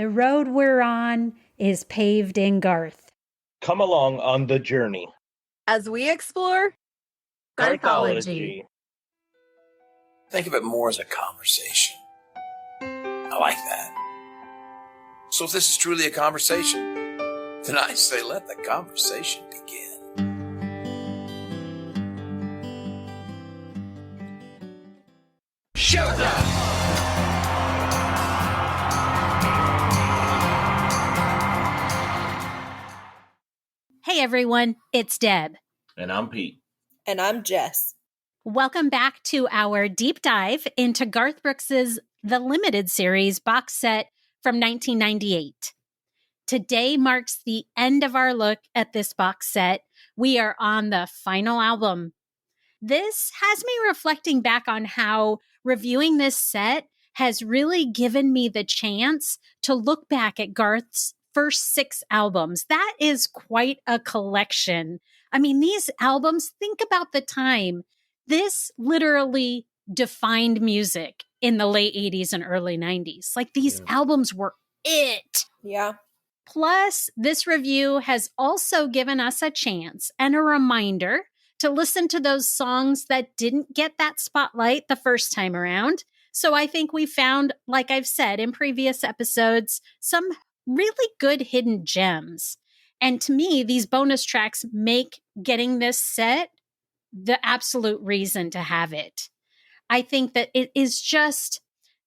The road we're on is paved in Garth. Come along on the journey as we explore Garthology. Think of it more as a conversation. I like that. So if this is truly a conversation, then I say let the conversation begin. Showtime! Hey everyone, it's Deb. And I'm Pete. And I'm Jess. Welcome back to our deep dive into Garth Brooks's The Limited Series box set from 1998. Today marks the end of our look at this box set. We are on the final album. This has me reflecting back on how reviewing this set has really given me the chance to look back at Garth's first 6 albums. That is quite a collection. I mean, these albums, think about the time. This literally defined music in the late 80s and early 90s. Like, these albums were it. Yeah. Plus, this review has also given us a chance and a reminder to listen to those songs that didn't get that spotlight the first time around. So I think we found, like I've said in previous episodes, some really good hidden gems. And to me, these bonus tracks make getting this set the absolute reason to have it. I think that it is just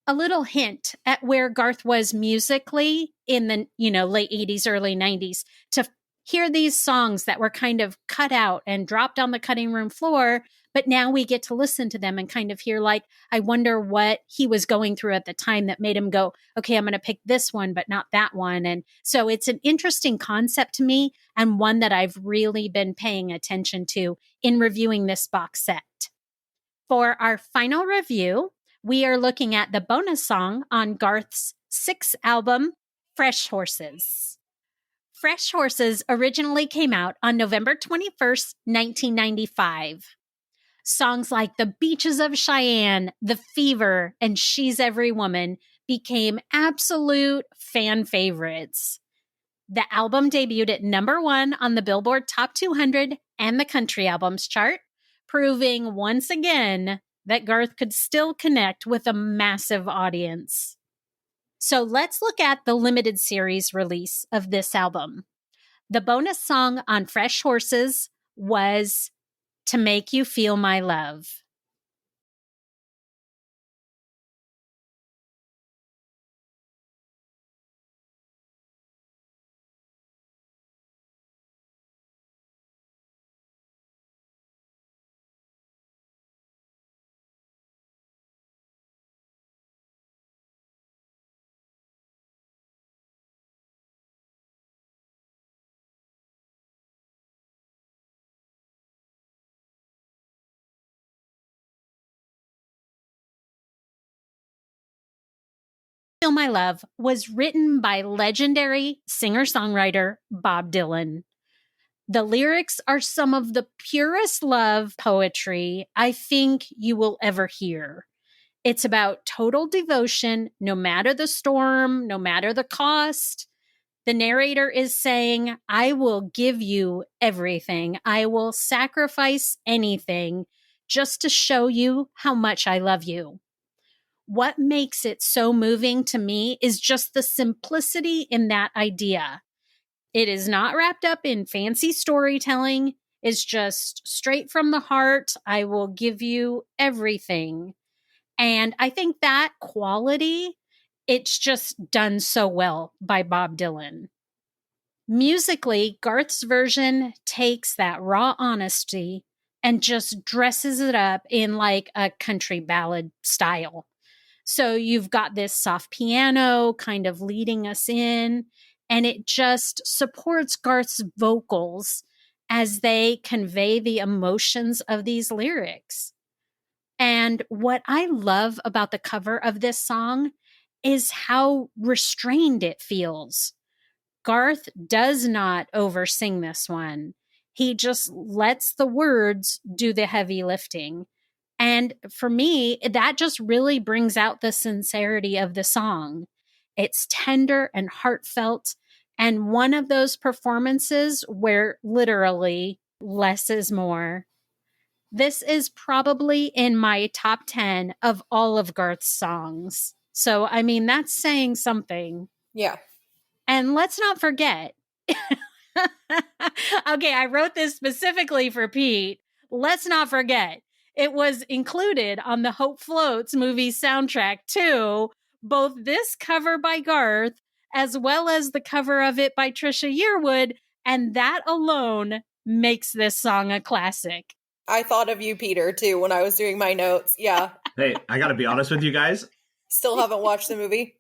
a little hint at where Garth was musically in the, late 80s, early 90s. To hear these songs that were kind of cut out and dropped on the cutting room floor, but now we get to listen to them and kind of hear, like, I wonder what he was going through at the time that made him go, okay, I'm going to pick this one, but not that one. And so it's an interesting concept to me, and one that I've really been paying attention to in reviewing this box set. For our final review, we are looking at the bonus song on Garth's 6th album, Fresh Horses. Fresh Horses originally came out on November 21st, 1995. Songs like The Beaches of Cheyenne, The Fever, and She's Every Woman became absolute fan favorites. The album debuted at number 1 on the Billboard Top 200 and the Country Albums chart, proving once again that Garth could still connect with a massive audience. So let's look at the limited series release of this album. The bonus song on Fresh Horses was To Make You Feel My Love. Feel My Love was written by legendary singer-songwriter Bob Dylan. The lyrics are some of the purest love poetry I think you will ever hear. It's about total devotion, no matter the storm, no matter the cost. The narrator is saying, I will give you everything. I will sacrifice anything just to show you how much I love you. What makes it so moving to me is just the simplicity in that idea. It is not wrapped up in fancy storytelling. It's just straight from the heart. I will give you everything. And I think that quality, it's just done so well by Bob Dylan. Musically, Garth's version takes that raw honesty and just dresses it up in like a country ballad style. So you've got this soft piano kind of leading us in, and it just supports Garth's vocals as they convey the emotions of these lyrics. And what I love about the cover of this song is how restrained it feels. Garth does not oversing this one. He just lets the words do the heavy lifting. And for me, that just really brings out the sincerity of the song. It's tender and heartfelt, and one of those performances where literally less is more. This is probably in my top 10 of all of Garth's songs. So, I mean, that's saying something. Yeah. And let's not forget. Okay, I wrote this specifically for Pete. Let's not forget. It was included on the Hope Floats movie soundtrack too. Both this cover by Garth as well as the cover of it by Trisha Yearwood. And that alone makes this song a classic. I thought of you, Peter, too, when I was doing my notes. Yeah. Hey, I got to be honest with you guys. Still haven't watched the movie.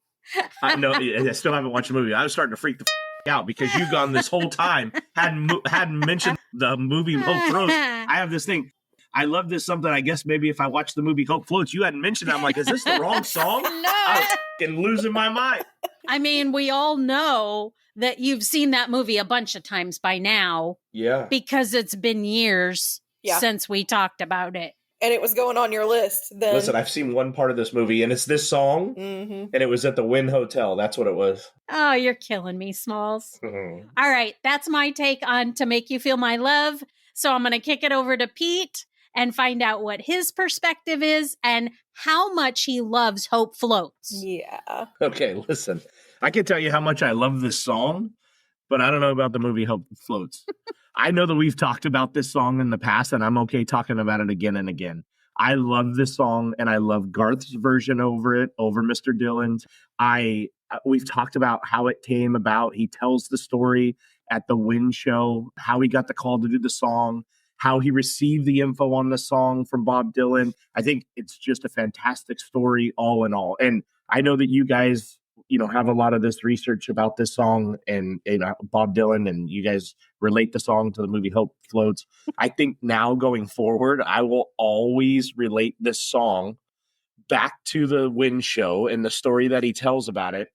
No, I still haven't watched the movie. I was starting to freak the out because you gone this whole time hadn't mentioned the movie Hope Floats. I have this thing. I love this something. I guess maybe if I watched the movie Hope Floats, you hadn't mentioned it. I'm like, is this the wrong song? No. I was losing my mind. I mean, we all know that you've seen that movie a bunch of times by now. Yeah. Because it's been years since we talked about it. And it was going on your list then. Listen, I've seen one part of this movie, and it's this song, and it was at the Wynn Hotel. That's what it was. Oh, you're killing me, Smalls. Mhm. All right, that's my take on To Make You Feel My Love. So I'm going to kick it over to Pete and find out what his perspective is and how much he loves Hope Floats. Yeah. Okay, listen. I can tell you how much I love this song, but I don't know about the movie Hope Floats. I know that we've talked about this song in the past, and I'm okay talking about it again and again. I love this song, and I love Garth's version over it, over Mr. Dillon's. We've talked about how it came about. He tells the story at the Wynn show, how he got the call to do the song, how he received the info on the song from Bob Dylan. I think it's just a fantastic story all in all. And I know that you guys have a lot of this research about this song and Bob Dylan, and you guys relate the song to the movie Hope Floats. I think now going forward, I will always relate this song back to the Wynn show and the story that he tells about it,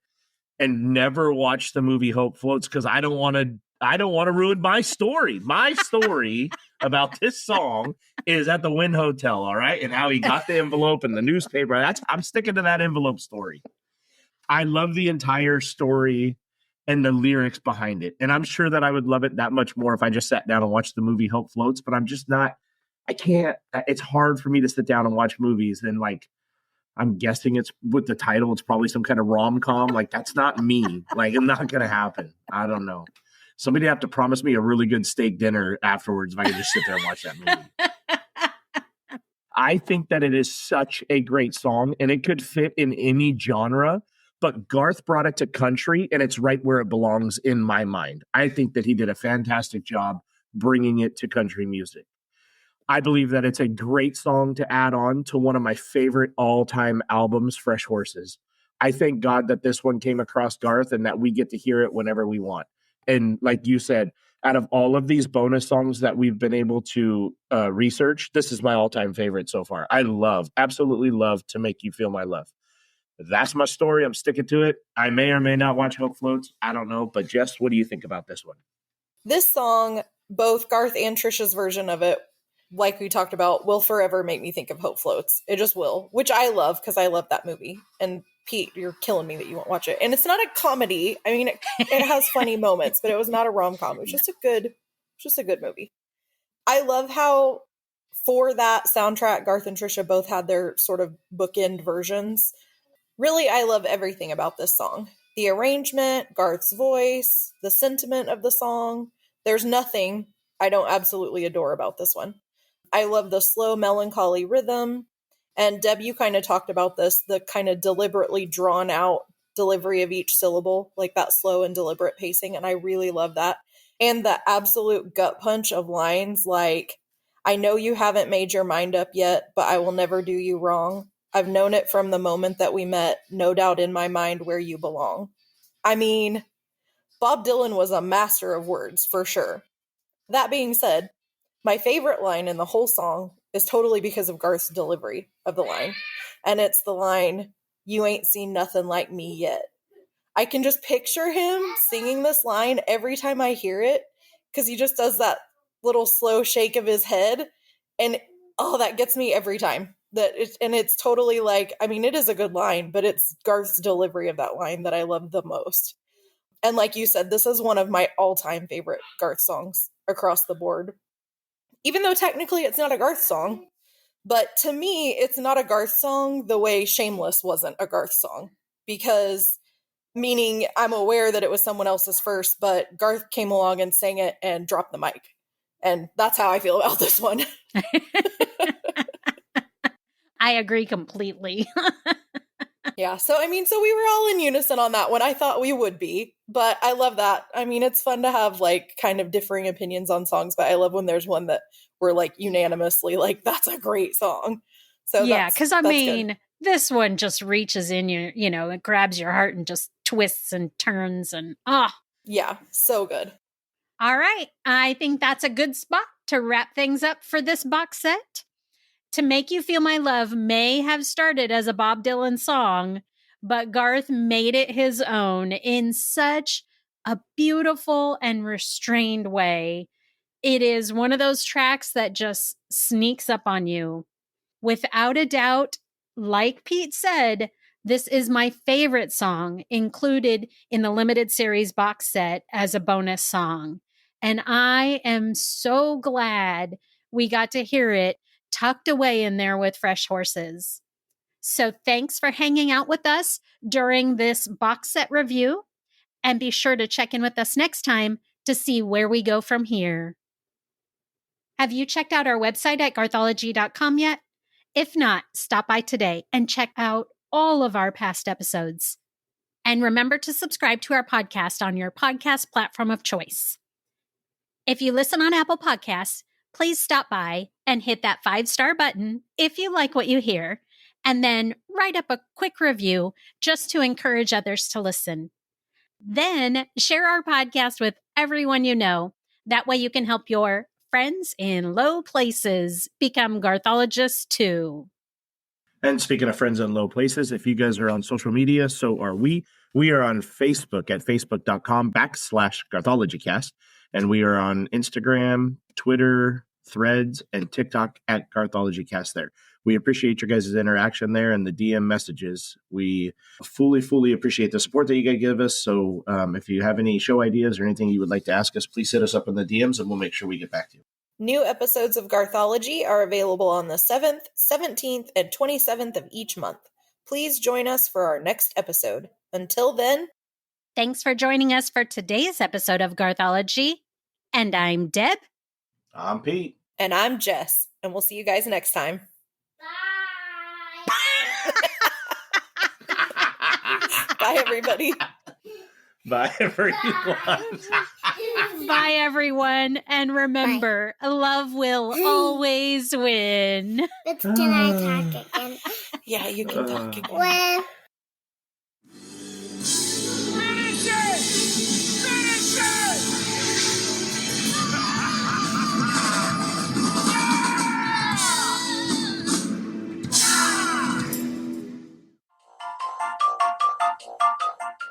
and never watch the movie Hope Floats because I don't want to ruin my story. My story about this song is at the Wynn Hotel, all right, and how he got the envelope in the newspaper. I'm sticking to that envelope story. I love the entire story and the lyrics behind it. And I'm sure that I would love it that much more if I just sat down and watched the movie Hope Floats, but I'm just not, I can't, it's hard for me to sit down and watch movies. And I'm guessing it's with the title, it's probably some kind of rom-com. That's not me. It's not going to happen. I don't know. Somebody have to promise me a really good steak dinner afterwards if I could just sit there and watch that movie. I think that it is such a great song and it could fit in any genre. But Garth brought it to country, and it's right where it belongs in my mind. I think that he did a fantastic job bringing it to country music. I believe that it's a great song to add on to one of my favorite all-time albums, Fresh Horses. I thank God that this one came across Garth and that we get to hear it whenever we want. And like you said, out of all of these bonus songs that we've been able to research, this is my all-time favorite so far. I absolutely love To Make You Feel My Love. That's my story. I'm sticking to it. I may or may not watch Hope Floats. I don't know. But Jess, what do you think about this one? This song, both Garth and Trisha's version of it, like we talked about, will forever make me think of Hope Floats. It just will, which I love because I love that movie. And Pete, you're killing me that you won't watch it. And it's not a comedy. I mean, it has funny moments, but it was not a rom-com. It was just a good movie. I love how for that soundtrack, Garth and Trisha both had their sort of bookend versions. Really, I love everything about this song. The arrangement, Garth's voice, the sentiment of the song. There's nothing I don't absolutely adore about this one. I love the slow, melancholy rhythm. And Deb, you kind of talked about this, the kind of deliberately drawn out delivery of each syllable, like that slow and deliberate pacing. And I really love that. And the absolute gut punch of lines like, I know you haven't made your mind up yet, but I will never do you wrong. I've known it from the moment that we met, no doubt in my mind where you belong. I mean, Bob Dylan was a master of words, for sure. That being said, my favorite line in the whole song is totally because of Garth's delivery of the line. And it's the line, you ain't seen nothing like me yet. I can just picture him singing this line every time I hear it, because he just does that little slow shake of his head. And, oh, that gets me every time. And it's totally like, I mean, it is a good line, but it's Garth's delivery of that line that I love the most. And like you said, this is one of my all-time favorite Garth songs across the board. Even though technically it's not a Garth song, but to me, it's not a Garth song the way Shameless wasn't a Garth song. Because, meaning I'm aware that it was someone else's first, but Garth came along and sang it and dropped the mic. And that's how I feel about this one. I agree completely. Yeah, so we were all in unison on that one. I thought we would be, but I love that. I mean, it's fun to have like kind of differing opinions on songs, but I love when there's one that we're like unanimously like, that's a great song. So yeah, because I mean, good. This one just reaches in your, it grabs your heart and just twists and turns and yeah, so good. All right, I think that's a good spot to wrap things up for this box set. To Make You Feel My Love may have started as a Bob Dylan song, but Garth made it his own in such a beautiful and restrained way. It is one of those tracks that just sneaks up on you. Without a doubt, like Pete said, this is my favorite song included in the limited series box set as a bonus song. And I am so glad we got to hear it tucked away in there with Fresh Horses. So thanks for hanging out with us during this box set review. And be sure to check in with us next time to see where we go from here. Have you checked out our website at garthology.com yet? If not, stop by today and check out all of our past episodes. And remember to subscribe to our podcast on your podcast platform of choice. If you listen on Apple Podcasts, please stop by and hit that 5-star button if you like what you hear, and then write up a quick review just to encourage others to listen. Then share our podcast with everyone you know. That way you can help your friends in low places become Garthologists too. And speaking of friends in low places, if you guys are on social media, so are we. We are on Facebook at facebook.com/GarthologyCast. And we are on Instagram, Twitter, Threads, and TikTok at GarthologyCast there. We appreciate your guys' interaction there and the DM messages. We fully appreciate the support that you guys give us. So if you have any show ideas or anything you would like to ask us, please hit us up in the DMs and we'll make sure we get back to you. New episodes of Garthology are available on the 7th, 17th, and 27th of each month. Please join us for our next episode. Until then, thanks for joining us for today's episode of Garthology. And I'm Deb. I'm Pete. And I'm Jess. And we'll see you guys next time. Bye, everybody. Bye, everyone. Bye, everyone. And remember, love will always win. But can I talk again? Yeah, you can talk again. Well,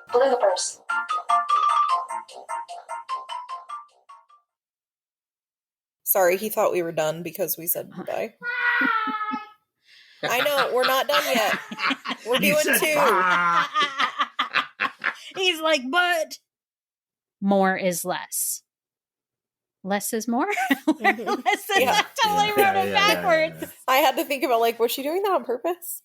Bloopers. Sorry, he thought we were done because we said bye. I know, we're not done yet. We're doing 2. He's like, but more is less. Less is more? Less is Yeah. I totally wrote it backwards. I had to think about, like, was she doing that on purpose?